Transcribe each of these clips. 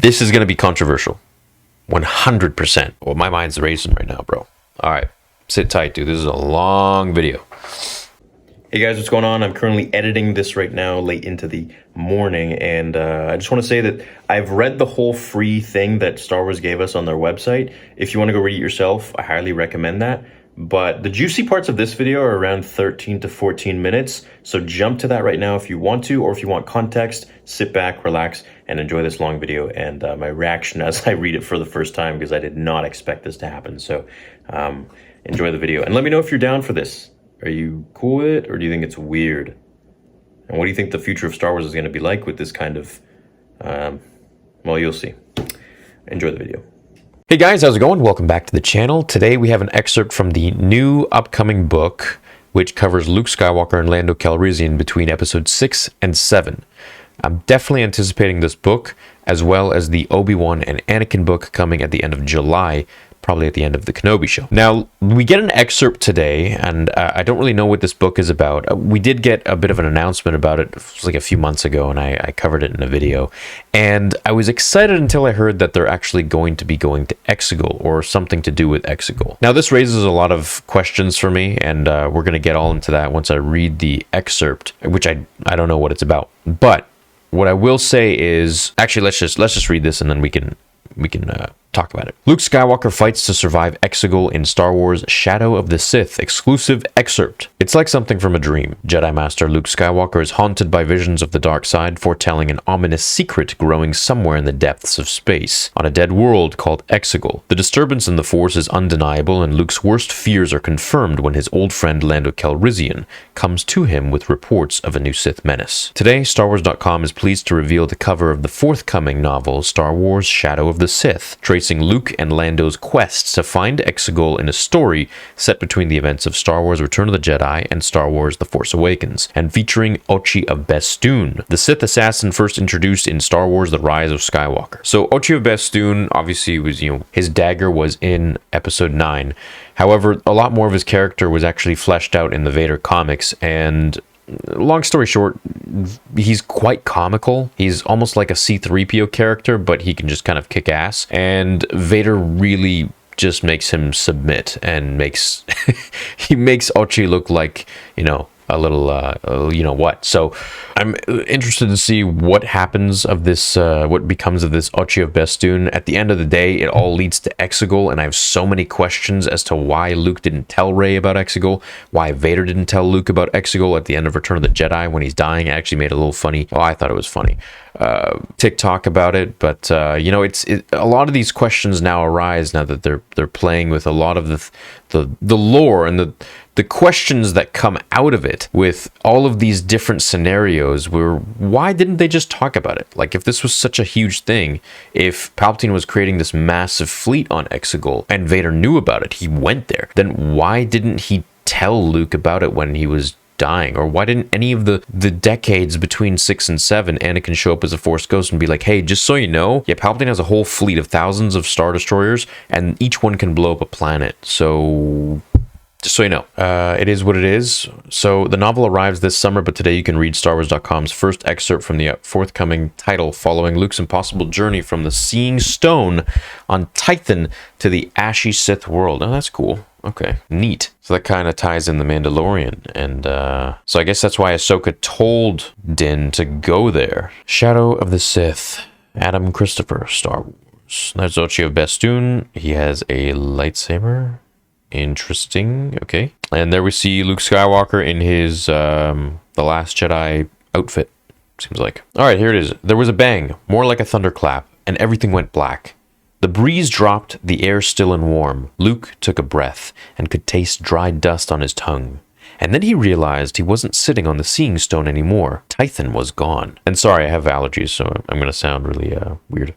This is going to be controversial. 100%. Well, my mind's racing right now, bro. All right. Sit tight, dude. This is a long video. Hey guys, what's going on? I'm currently editing this right now late into the morning, and I just want to say that I've read the whole free thing that Star Wars gave us on their website. If you want to go read it yourself, I highly recommend that. But the juicy parts of this video are around 13 to 14 minutes, so jump to that right now if you want to, or if you want context, sit back, relax, and enjoy this long video and my reaction as I read it for the first time, because I did not expect this to happen. So enjoy the video, and let me know if you're down for this. Are you cool with it, or do you think it's weird? And what do you think the future of Star Wars is going to be like with this kind of, well, you'll see. Enjoy the video. Hey guys, how's it going? Welcome back to the channel. Today we have an excerpt from the new upcoming book, which covers Luke Skywalker and Lando Calrissian between episodes 6 and 7. I'm definitely anticipating this book, as well as the Obi-Wan and Anakin book coming at the end of July, probably at the end of the Kenobi show. Now, we get an excerpt today, and I don't really know what this book is about. We did get a bit of an announcement about it, like a few months ago, and I covered it in a video. And I was excited until I heard that they're actually going to be going to Exegol, or something to do with Exegol. Now, this raises a lot of questions for me, and we're going to get all into that once I read the excerpt, which I don't know what it's about. But what I will say is, actually, let's just read this, and then we can talk about it. Luke Skywalker fights to survive Exegol in Star Wars Shadow of the Sith exclusive excerpt. It's like something from a dream. Jedi Master Luke Skywalker is haunted by visions of the dark side, foretelling an ominous secret growing somewhere in the depths of space, on a dead world called Exegol. The disturbance in the Force is undeniable, and Luke's worst fears are confirmed when his old friend Lando Calrissian comes to him with reports of a new Sith menace. Today, StarWars.com is pleased to reveal the cover of the forthcoming novel Star Wars Shadow of the Sith, tracing Luke and Lando's quest to find Exegol in a story set between the events of Star Wars Return of the Jedi and Star Wars The Force Awakens, and featuring Ochi of Bestoon, the Sith assassin first introduced in Star Wars The Rise of Skywalker. So Ochi of Bestoon obviously was, his dagger was in episode 9. However, a lot more of his character was actually fleshed out in the Vader comics, and long story short, he's quite comical. He's almost like a C-3PO character, but he can just kind of kick ass. And Vader really just makes him submit, and he makes Ochi look like, a little, what. So I'm interested to see what happens of this, what becomes of this Ochi of Bestoon. At the end of the day, it all leads to Exegol, and I have so many questions as to why Luke didn't tell Rey about Exegol, why Vader didn't tell Luke about Exegol at the end of Return of the Jedi when he's dying. I actually made a little funny, well, I thought it was funny, TikTok about it, but a lot of these questions now arise now that they're playing with a lot of the lore and the questions that come out of it with all of these different scenarios. Why didn't they just talk about it? Like, if this was such a huge thing, if Palpatine was creating this massive fleet on Exegol and Vader knew about it, he went there, then why didn't he tell Luke about it when he was dying? Or why didn't any of the decades between 6 and 7 Anakin show up as a Force ghost and be like, hey, just so you know, yeah, Palpatine has a whole fleet of thousands of Star Destroyers, and each one can blow up a planet, so just so you know, it is what it is. So the novel arrives this summer, but today you can read StarWars.com's first excerpt from the forthcoming title, following Luke's impossible journey from the Seeing Stone on Tython to the Ashy Sith world. Oh, that's cool. Okay, neat. So that kind of ties in the Mandalorian, and so I guess that's why Ahsoka told Din to go there. Shadow of the Sith, Adam Christopher, Star Wars. There's Ochi of Bestoon. He has a lightsaber. Interesting. Okay. And there we see Luke Skywalker in his The Last Jedi outfit, seems like. All right, here it is. There was a bang, more like a thunderclap, and everything went black. The breeze dropped, the air still and warm. Luke took a breath and could taste dry dust on his tongue. And then he realized he wasn't sitting on the Seeing Stone anymore. Tython was gone. And sorry, I have allergies, so I'm going to sound really weird.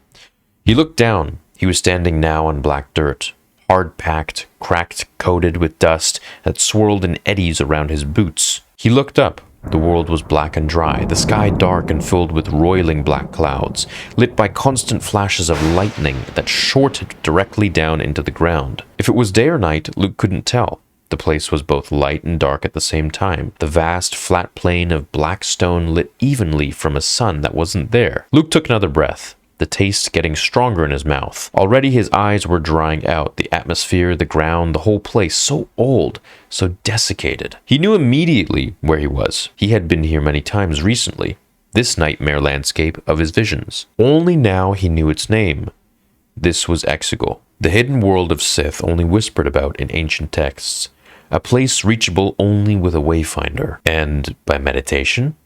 He looked down. He was standing now on black dirt, hard-packed, cracked, coated with dust that swirled in eddies around his boots. He looked up. The world was black and dry, the sky dark and filled with roiling black clouds, lit by constant flashes of lightning that shorted directly down into the ground. If it was day or night, Luke couldn't tell. The place was both light and dark at the same time, the vast, flat plain of black stone lit evenly from a sun that wasn't there. Luke took another breath. the taste getting stronger in his mouth. Already his eyes were drying out, the atmosphere, the ground, the whole place so old, so desiccated. He knew immediately where he was. He had been here many times recently, this nightmare landscape of his visions. Only now he knew its name. This was Exegol, the hidden world of Sith only whispered about in ancient texts, a place reachable only with a wayfinder. And by meditation?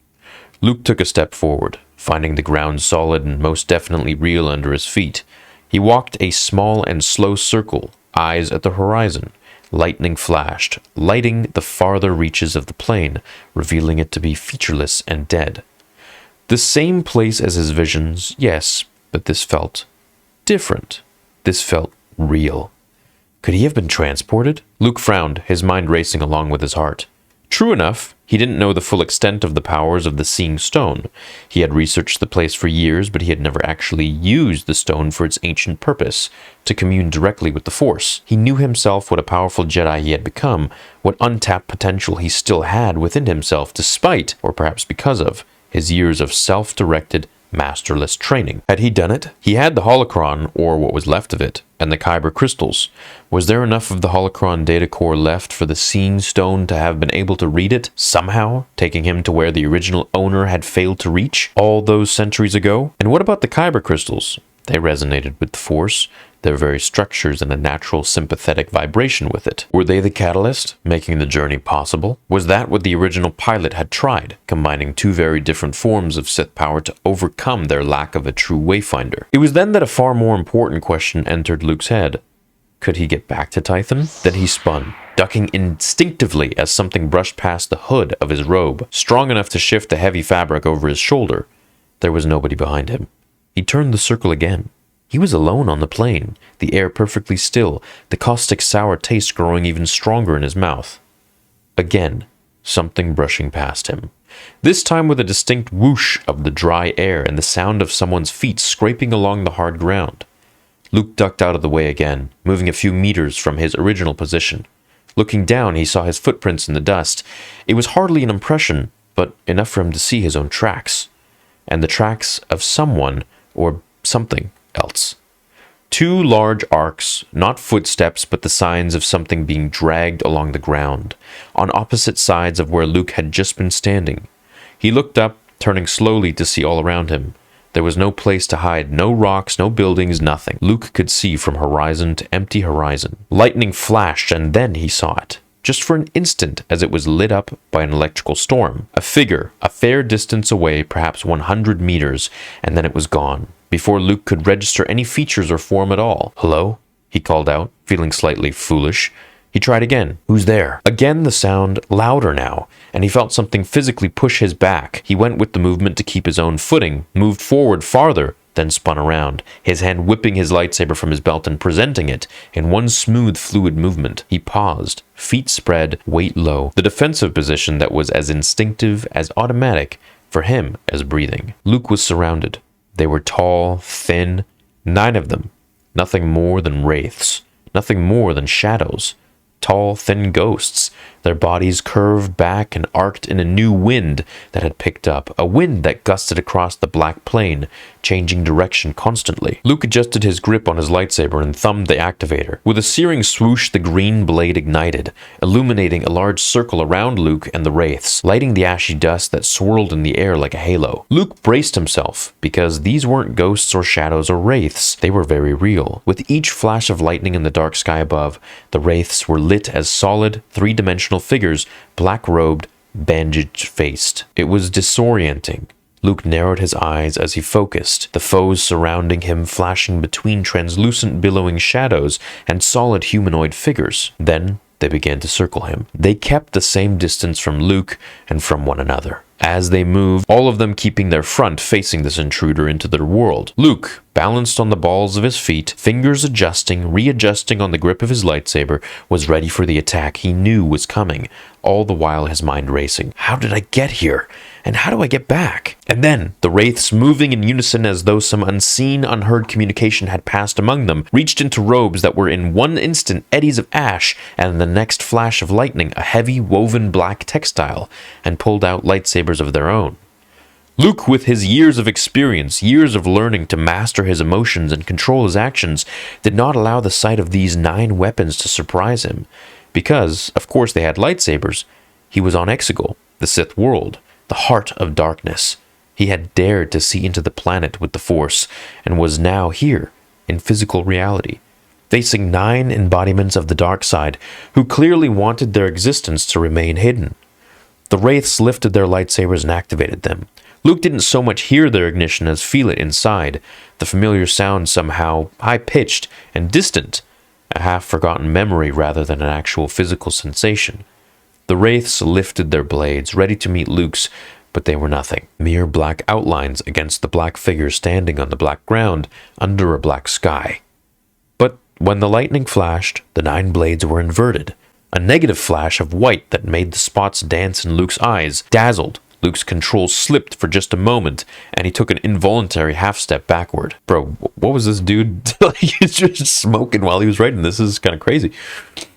Luke took a step forward, finding the ground solid and most definitely real under his feet. He walked a small and slow circle, eyes at the horizon. Lightning flashed, lighting the farther reaches of the plain, revealing it to be featureless and dead. The same place as his visions, yes, but this felt different. This felt real. Could he have been transported? Luke frowned, his mind racing along with his heart. True enough, he didn't know the full extent of the powers of the Seeing Stone. He had researched the place for years, but he had never actually used the stone for its ancient purpose, to commune directly with the Force. He knew himself what a powerful Jedi he had become, what untapped potential he still had within himself despite, or perhaps because of, his years of self-directed, masterless training. Had he done it? He had the holocron, or what was left of it, and the kyber crystals. Was there enough of the holocron data core left for the Seeing Stone to have been able to read it, somehow, taking him to where the original owner had failed to reach all those centuries ago? And what about the kyber crystals? They resonated with the Force, their very structures in a natural sympathetic vibration with it. Were they the catalyst, making the journey possible? Was that what the original pilot had tried, combining two very different forms of Sith power to overcome their lack of a true wayfinder? It was then that a far more important question entered Luke's head. Could he get back to Tython? Then he spun, ducking instinctively as something brushed past the hood of his robe, strong enough to shift the heavy fabric over his shoulder. There was nobody behind him. He turned the circle again. He was alone on the plain, the air perfectly still, the caustic sour taste growing even stronger in his mouth. Again, something brushing past him. This time with a distinct whoosh of the dry air and the sound of someone's feet scraping along the hard ground. Luke ducked out of the way again, moving a few meters from his original position. Looking down, he saw his footprints in the dust. It was hardly an impression, but enough for him to see his own tracks. And the tracks of someone, or something else. Two large arcs, not footsteps, but the signs of something being dragged along the ground, on opposite sides of where Luke had just been standing. He looked up, turning slowly to see all around him. There was no place to hide, no rocks, no buildings, nothing. Luke could see from horizon to empty horizon. Lightning flashed, and then he saw it. Just for an instant as it was lit up by an electrical storm. A figure, a fair distance away, perhaps 100 meters, and then it was gone, before Luke could register any features or form at all. "Hello?" he called out, feeling slightly foolish. He tried again. "Who's there?" Again the sound, louder now, and he felt something physically push his back. He went with the movement to keep his own footing, moved forward farther, then spun around, his hand whipping his lightsaber from his belt and presenting it in one smooth, fluid movement. He paused, feet spread, weight low, the defensive position that was as instinctive, as automatic, for him as breathing. Luke was surrounded. They were tall, thin, 9 of them, nothing more than wraiths, nothing more than shadows. Tall, thin ghosts, their bodies curved back and arced in a new wind that had picked up, a wind that gusted across the black plain, changing direction constantly. Luke adjusted his grip on his lightsaber and thumbed the activator. With a searing swoosh, the green blade ignited, illuminating a large circle around Luke and the wraiths, lighting the ashy dust that swirled in the air like a halo. Luke braced himself, because these weren't ghosts or shadows or wraiths. They were very real. With each flash of lightning in the dark sky above, the wraiths were lit as solid, three-dimensional figures, black-robed, bandage-faced. It was disorienting. Luke narrowed his eyes as he focused, the foes surrounding him flashing between translucent billowing shadows and solid humanoid figures. Then they began to circle him. They kept the same distance from Luke and from one another. As they moved, all of them keeping their front facing this intruder into their world. Luke, balanced on the balls of his feet, fingers adjusting, readjusting on the grip of his lightsaber, was ready for the attack he knew was coming, all the while his mind racing. How did I get here? And how do I get back? And then, the wraiths moving in unison as though some unseen, unheard communication had passed among them, reached into robes that were in one instant eddies of ash, and in the next flash of lightning, a heavy, woven black textile, and pulled out lightsabers of their own. Luke, with his years of experience, years of learning to master his emotions and control his actions, did not allow the sight of these 9 weapons to surprise him. Because, of course, they had lightsabers. He was on Exegol, the Sith world, the heart of darkness. He had dared to see into the planet with the Force, and was now here, in physical reality, facing 9 embodiments of the dark side, who clearly wanted their existence to remain hidden. The Wraiths lifted their lightsabers and activated them. Luke didn't so much hear their ignition as feel it inside, the familiar sound somehow high-pitched and distant, a half-forgotten memory rather than an actual physical sensation. The Wraiths lifted their blades, ready to meet Luke's, but they were nothing. Mere black outlines against the black figure standing on the black ground under a black sky. But when the lightning flashed, the 9 blades were inverted. A negative flash of white that made the spots dance in Luke's eyes dazzled. Luke's control slipped for just a moment, and he took an involuntary half-step backward. Bro, what was this dude? He's just smoking while he was writing. This is kind of crazy.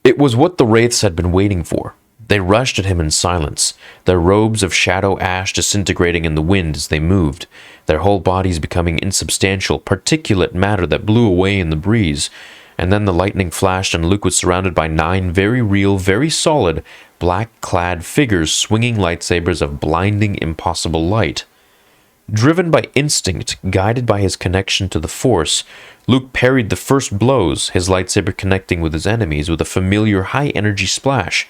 It was what the Wraiths had been waiting for. They rushed at him in silence, their robes of shadow ash disintegrating in the wind as they moved, their whole bodies becoming insubstantial, particulate matter that blew away in the breeze. And then the lightning flashed and Luke was surrounded by 9 very real, very solid, black-clad figures swinging lightsabers of blinding, impossible light. Driven by instinct, guided by his connection to the Force, Luke parried the first blows, his lightsaber connecting with his enemies with a familiar high-energy splash.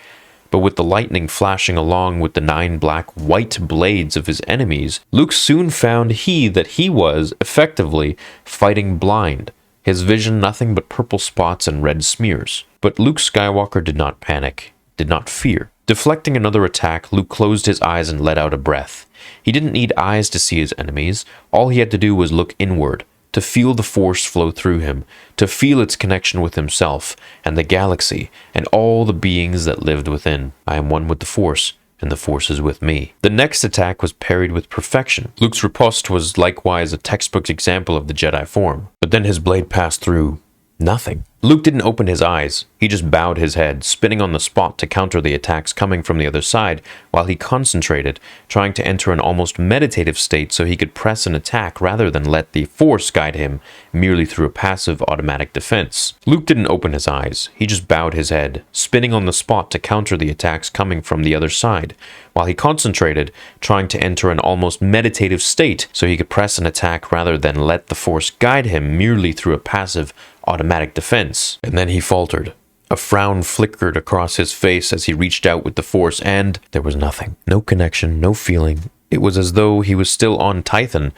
But with the lightning flashing along with the 9 black-white blades of his enemies, Luke soon found that he was, effectively, fighting blind, his vision nothing but purple spots and red smears. But Luke Skywalker did not panic, did not fear. Deflecting another attack, Luke closed his eyes and let out a breath. He didn't need eyes to see his enemies. All he had to do was look inward, to feel the Force flow through him, to feel its connection with himself and the galaxy and all the beings that lived within. I am one with the Force, and the Force is with me. The next attack was parried with perfection. Luke's riposte was likewise a textbook example of the Jedi form. But then his blade passed through nothing. Luke didn't open his eyes. He just bowed his head, spinning on the spot to counter the attacks coming from the other side, while he concentrated, trying to enter an almost meditative state so he could press an attack rather than let the Force guide him merely through a passive automatic defense. Luke didn't open his eyes. He just bowed his head, spinning on the spot to counter the attacks coming from the other side, while he concentrated, trying to enter an almost meditative state so he could press an attack rather than let the Force guide him merely through a passive automatic defense. And then he faltered. A frown flickered across his face as he reached out with the Force, and there was nothing. No connection, no feeling. It was as though he was still on Tython,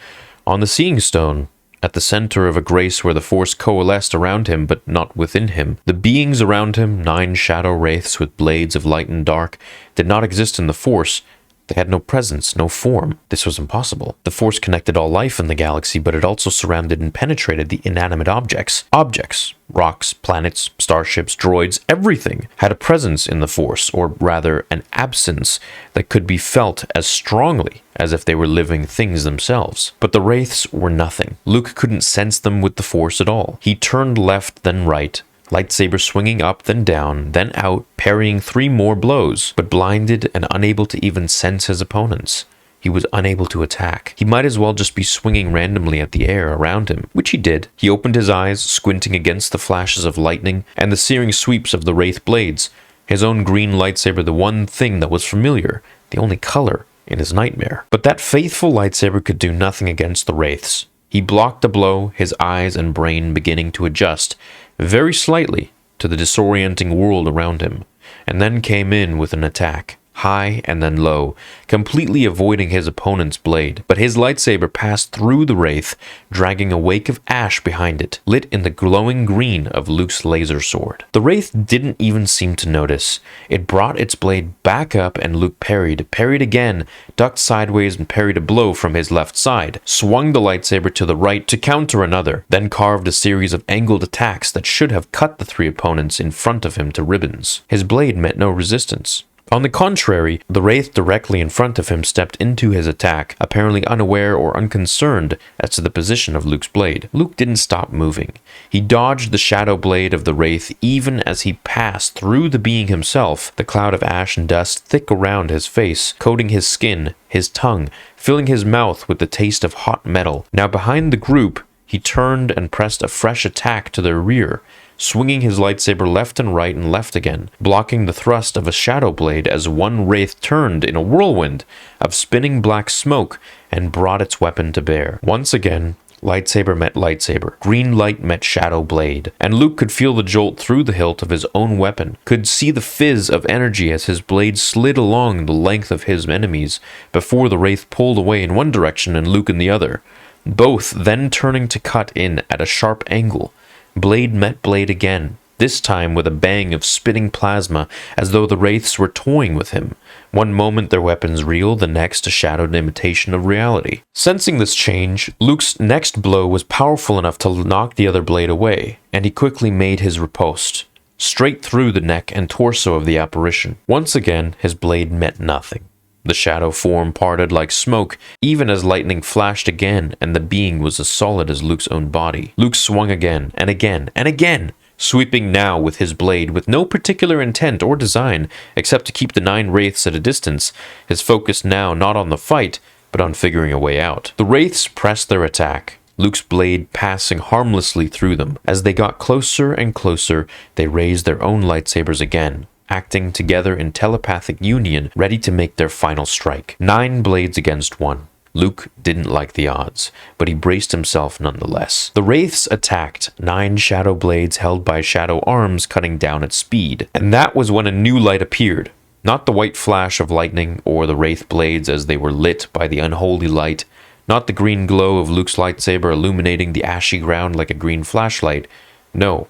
on the Seeing Stone, at the center of a grace where the Force coalesced around him, but not within him. The beings around him, 9 shadow wraiths with blades of light and dark, did not exist in the Force. They had no presence, no form. This was impossible. The Force connected all life in the galaxy, but it also surrounded and penetrated the inanimate objects. Objects, rocks, planets, starships, droids, everything had a presence in the Force, or rather an absence that could be felt as strongly as if they were living things themselves. But the wraiths were nothing. Luke couldn't sense them with the Force at all. He turned left, then right, lightsaber swinging up, then down, then out, parrying 3 more blows, but blinded and unable to even sense his opponents. He was unable to attack. He might as well just be swinging randomly at the air around him, which he did. He opened his eyes, squinting against the flashes of lightning and the searing sweeps of the wraith blades. His own green lightsaber, the one thing that was familiar, the only color in his nightmare. But that faithful lightsaber could do nothing against the wraiths. He blocked a blow, his eyes and brain beginning to adjust, very slightly, to the disorienting world around him, and then came in with an attack, high and then low, completely avoiding his opponent's blade. But his lightsaber passed through the wraith, dragging a wake of ash behind it, lit in the glowing green of Luke's laser sword. The wraith didn't even seem to notice. It brought its blade back up, and Luke parried again, ducked sideways and parried a blow from his left side, swung the lightsaber to the right to counter another, then carved a series of angled attacks that should have cut the 3 opponents in front of him to ribbons. His blade met no resistance. On the contrary, the wraith directly in front of him stepped into his attack, apparently unaware or unconcerned as to the position of Luke's blade. Luke didn't stop moving. He dodged the shadow blade of the wraith even as he passed through the being himself, the cloud of ash and dust thick around his face, coating his skin, his tongue, filling his mouth with the taste of hot metal. Now behind the group, he turned and pressed a fresh attack to their rear, swinging his lightsaber left and right and left again, blocking the thrust of a shadow blade as one wraith turned in a whirlwind of spinning black smoke and brought its weapon to bear. Once again, lightsaber met lightsaber, green light met shadow blade, and Luke could feel the jolt through the hilt of his own weapon, could see the fizz of energy as his blade slid along the length of his enemies before the wraith pulled away in one direction and Luke in the other, both then turning to cut in at a sharp angle. Blade met blade again, this time with a bang of spitting plasma, as though the wraiths were toying with him. One moment their weapons real, the next a shadowed imitation of reality. Sensing this change, Luke's next blow was powerful enough to knock the other blade away, and he quickly made his riposte, straight through the neck and torso of the apparition. Once again, his blade met nothing. The shadow form parted like smoke, even as lightning flashed again, and the being was as solid as Luke's own body. Luke swung again, and again, and again, sweeping now with his blade with no particular intent or design, except to keep the 9 wraiths at a distance, his focus now not on the fight, but on figuring a way out. The wraiths pressed their attack, Luke's blade passing harmlessly through them. As they got closer and closer, they raised their own lightsabers again, acting together in telepathic union, ready to make their final strike. 9 blades against 1. Luke didn't like the odds, but he braced himself nonetheless. The wraiths attacked, 9 shadow blades held by shadow arms cutting down at speed. And that was when a new light appeared. Not the white flash of lightning or the wraith blades as they were lit by the unholy light, not the green glow of Luke's lightsaber illuminating the ashy ground like a green flashlight. No.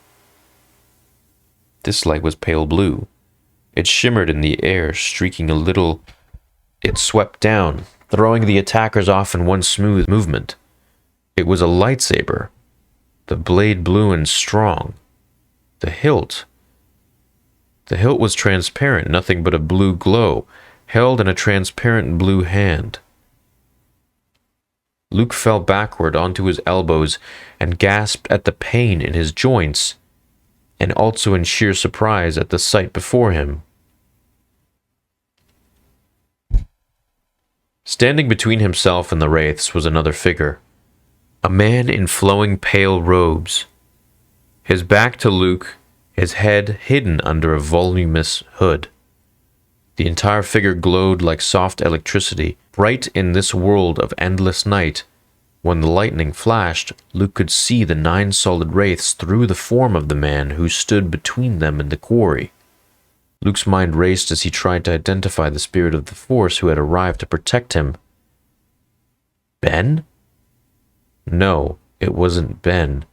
This light was pale blue. It shimmered in the air, streaking a little. It swept down, throwing the attackers off in one smooth movement. It was a lightsaber, the blade blue and strong. The hilt was transparent, nothing but a blue glow, held in a transparent blue hand. Luke fell backward onto his elbows and gasped at the pain in his joints, and also in sheer surprise at the sight before him. Standing between himself and the wraiths was another figure, a man in flowing pale robes, his back to Luke, his head hidden under a voluminous hood. The entire figure glowed like soft electricity, bright in this world of endless night. When the lightning flashed, Luke could see the 9 solid wraiths through the form of the man who stood between them and the quarry. Luke's mind raced as he tried to identify the spirit of the Force who had arrived to protect him. Ben? No, it wasn't Ben.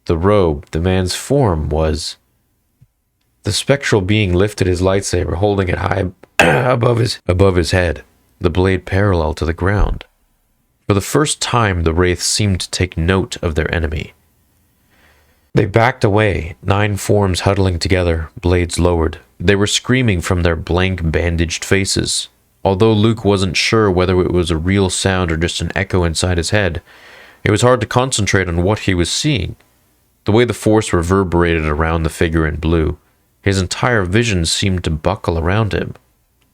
The robe, the man's form, was. The spectral being lifted his lightsaber, holding it high above his head, the blade parallel to the ground. For the first time, the wraiths seemed to take note of their enemy. They backed away, 9 forms huddling together, blades lowered. They were screaming from their blank, bandaged faces. Although Luke wasn't sure whether it was a real sound or just an echo inside his head, it was hard to concentrate on what he was seeing. The way the Force reverberated around the figure in blue, his entire vision seemed to buckle around him.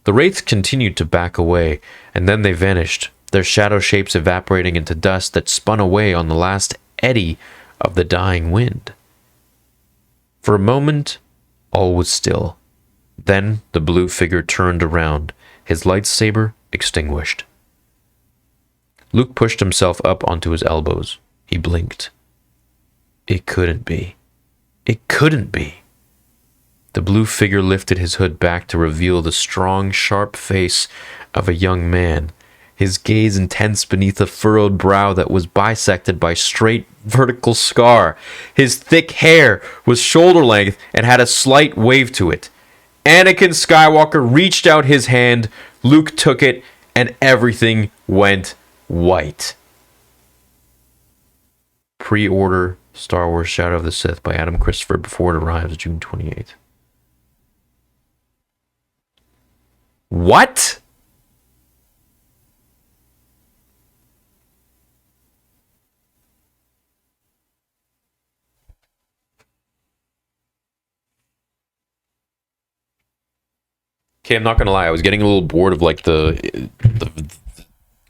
The wraiths continued to back away, and then they vanished, their shadow shapes evaporating into dust that spun away on the last eddy of the dying wind. For a moment, all was still. Then the blue figure turned around, his lightsaber extinguished. Luke pushed himself up onto his elbows. He blinked. It couldn't be. It couldn't be. The blue figure lifted his hood back to reveal the strong, sharp face of a young man, his gaze intense beneath a furrowed brow that was bisected by straight vertical scar. His thick hair was shoulder length and had a slight wave to it. Anakin Skywalker reached out his hand, Luke took it, and everything went white. Pre-order Star Wars Shadow of the Sith by Adam Christopher before it arrives June 28th. What? Okay, I'm not gonna lie. I was getting a little bored of like the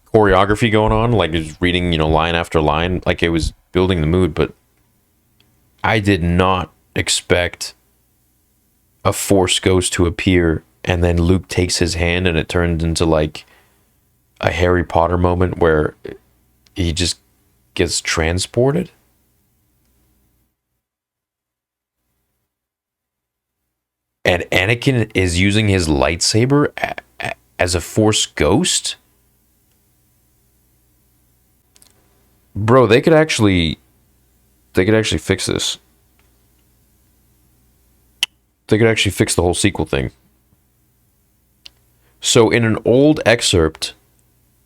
choreography going on, like just reading, line after line, like it was building the mood. But I did not expect a Force ghost to appear, and then Luke takes his hand, and it turns into like a Harry Potter moment where he just gets transported. And Anakin is using his lightsaber as a Force ghost? Bro, they could actually fix this. They could actually fix the whole sequel thing. So in an old excerpt,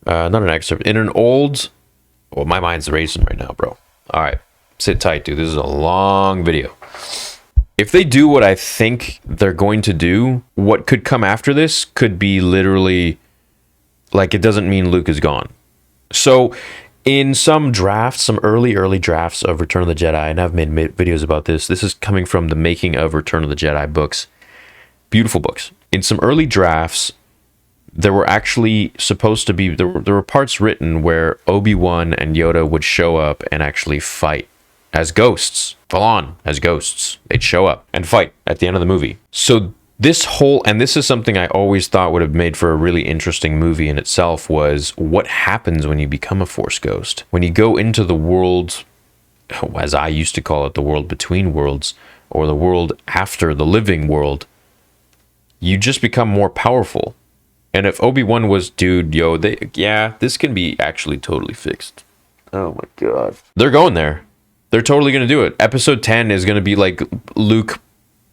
not an excerpt, in an old, well, my mind's racing right now, bro. All right, sit tight, dude. This is a long video. If they do what I think they're going to do, what could come after this could be literally, like, it doesn't mean Luke is gone. So in some drafts, some early drafts of Return of the Jedi, and I've made videos about this. This is coming from the Making of Return of the Jedi books. Beautiful books. In some early drafts, there were actually supposed to be, there were parts written where Obi-Wan and Yoda would show up and actually fight as ghosts, full on as ghosts. They'd show up and fight at the end of the movie. So this whole, and this is something I always thought would have made for a really interesting movie in itself, was what happens when you become a Force ghost. When you go into the world, as I used to call it, the world between worlds, or the world after the living world, you just become more powerful. And if Obi-Wan was, dude, yo, this can be actually totally fixed. Oh my God. They're going there. They're totally going to do it. Episode 10 is going to be like Luke,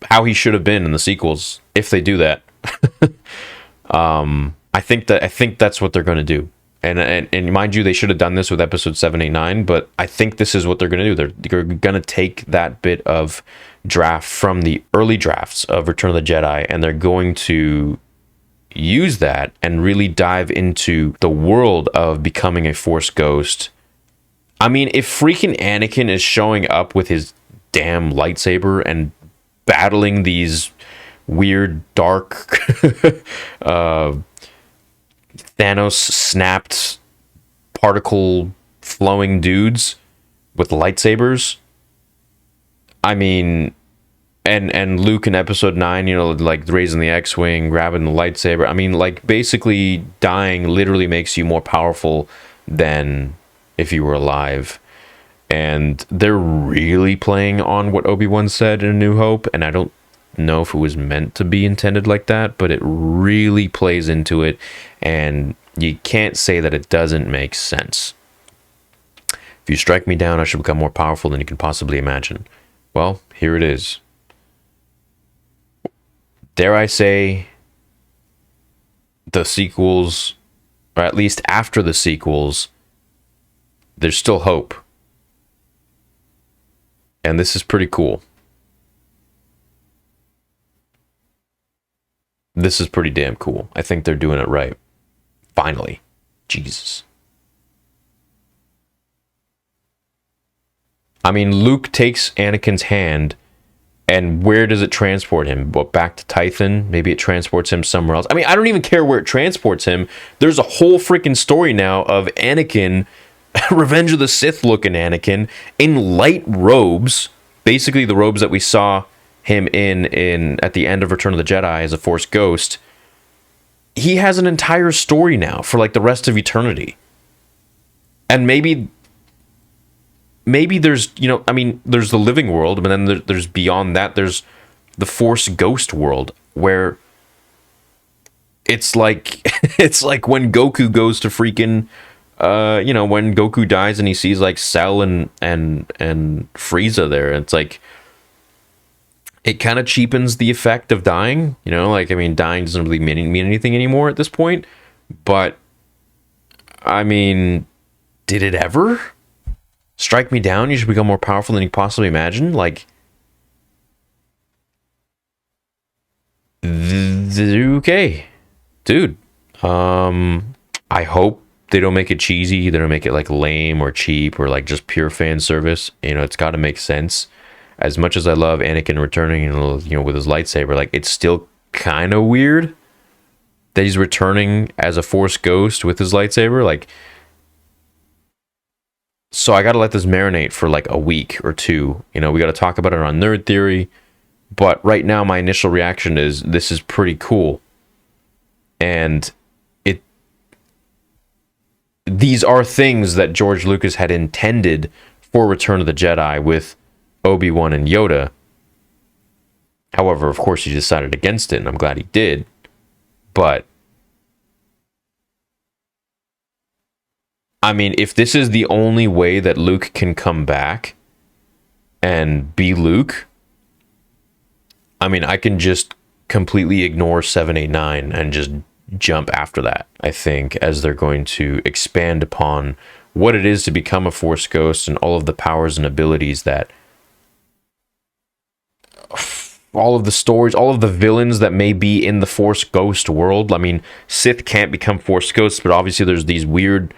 how he should have been in the sequels, if they do that. I think that's what they're going to do. And mind you, they should have done this with episode 7, 8, 9, but I think this is what they're going to do. They're going to take that bit of draft from the early drafts of Return of the Jedi, and they're going to use that and really dive into the world of becoming a Force ghost. I mean, if freaking Anakin is showing up with his damn lightsaber and battling these weird, dark, Thanos snapped particle flowing dudes with lightsabers, I mean, and Luke in episode 9, like raising the X-Wing, grabbing the lightsaber. I mean, like, basically dying literally makes you more powerful than if you were alive. And they're really playing on what Obi-Wan said in A New Hope, and I don't know if it was meant to be intended like that, but it really plays into it, and you can't say that it doesn't make sense. If you strike me down, I shall become more powerful than you can possibly imagine. Well, here it is. Dare I say, the sequels, or at least after the sequels, there's still hope. And this is pretty cool. This is pretty damn cool. I think they're doing it right. Finally. Jesus. I mean, Luke takes Anakin's hand, and where does it transport him? What, back to Tython? Maybe it transports him somewhere else. I mean, I don't even care where it transports him. There's a whole freaking story now of Anakin, Revenge of the Sith looking Anakin, in light robes, basically the robes that we saw him in at the end of Return of the Jedi as a Force ghost. He has an entire story now for like the rest of eternity. And maybe there's, I mean, there's the living world, but then there's beyond that, there's the Force ghost world, where it's like it's like when Goku goes to freaking when Goku dies and he sees like Cell and Frieza there, it's like it kind of cheapens the effect of dying, like, I mean, dying doesn't really mean anything anymore at this point, but I mean, did it ever? Strike me down, you should become more powerful than you possibly imagine. Like, okay. dude, I hope they don't make it cheesy. They don't make it like lame or cheap or like just pure fan service. You know, it's got to make sense. As much as I love Anakin returning, you know, with his lightsaber, like it's still kind of weird that he's returning as a Force ghost with his lightsaber. Like, so I got to let this marinate for like a week or two. You know, we got to talk about it on Nerd Theory. But right now, my initial reaction is this is pretty cool. And these are things that George Lucas had intended for Return of the Jedi with Obi-Wan and Yoda. However, of course, he decided against it, and I'm glad he did. But I mean, if this is the only way that Luke can come back and be Luke, I mean, I can just completely ignore 7, 8, 9 and just jump after that, I think, as they're going to expand upon what it is to become a Force ghost and all of the powers and abilities that all of the stories, all of the villains that may be in the Force ghost world. I mean, Sith can't become Force ghosts, but obviously there's these weird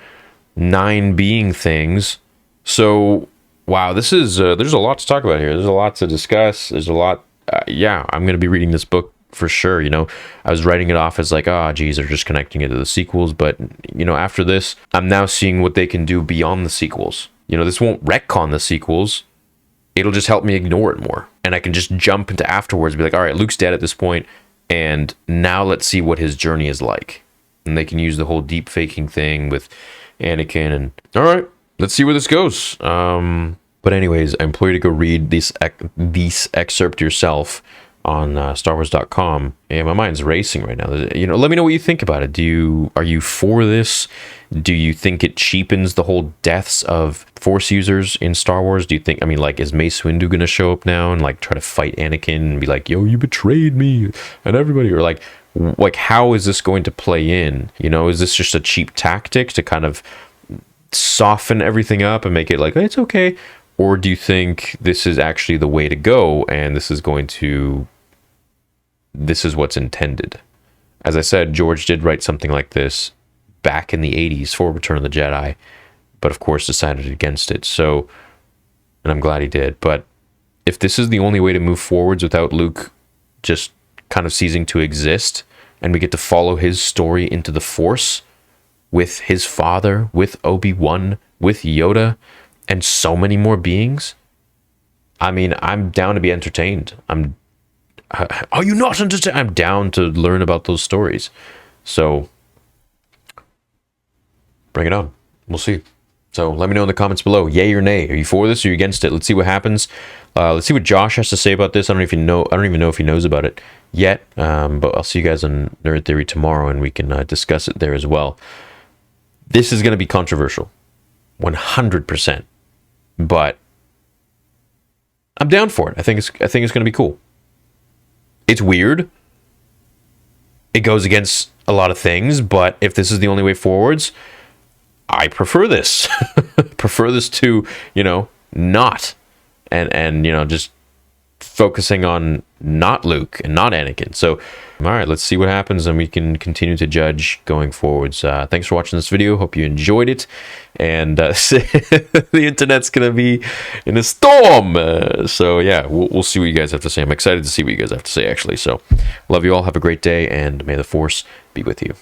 9 being things. So, wow, this is there's a lot to talk about here. There's a lot to discuss. There's a lot. Yeah, I'm going to be reading this book for sure. You know, I was writing it off as like, oh, geez, they're just connecting it to the sequels. But, you know, after this, I'm now seeing what they can do beyond the sequels. You know, this won't retcon the sequels. It'll just help me ignore it more. And I can just jump into afterwards and be like, all right, Luke's dead at this point, and now let's see what his journey is like. And they can use the whole deep faking thing with Anakin, and all right, let's see where this goes. But anyways, I implore you to go read this excerpt yourself on StarWars.com. And my mind's racing right now. You know, let me know what you think about it. Are you for this? Do you think it cheapens the whole deaths of Force users in Star Wars? Do you think, I mean, like, is Mace Windu gonna show up now and like try to fight Anakin and be like, yo, you betrayed me and everybody? Or like how is this going to play in? You know, is this just a cheap tactic to kind of soften everything up and make it like, it's okay? Or do you think this is actually the way to go and this is what's intended? As I said, George did write something like this back in the 80s for Return of the Jedi, but of course decided against it. So, and I'm glad he did. But if this is the only way to move forwards without Luke just kind of ceasing to exist, and we get to follow his story into the Force with his father, with Obi-Wan, with Yoda, and so many more beings, I mean, I'm down to be entertained. Are you not entertained? I'm down to learn about those stories. So, bring it on. We'll see. So let me know in the comments below, yay or nay. Are you for this or are you against it? Let's see what happens. Let's see what Josh has to say about this. I don't even know if he knows about it yet. But I'll see you guys on Nerd Theory tomorrow, and we can discuss it there as well. This is going to be controversial, 100%. But I'm down for it. I think it's going to be cool. It's weird. It goes against a lot of things, but if this is the only way forwards, I prefer this. Prefer this to, you know, not. And you know, just focusing on not Luke and not Anakin. So, all right, let's see what happens, and we can continue to judge going forwards. Thanks for watching this video. Hope you enjoyed it. And the internet's going to be in a storm. So, yeah, we'll see what you guys have to say. I'm excited to see what you guys have to say, actually. So, love you all. Have a great day, and may the Force be with you.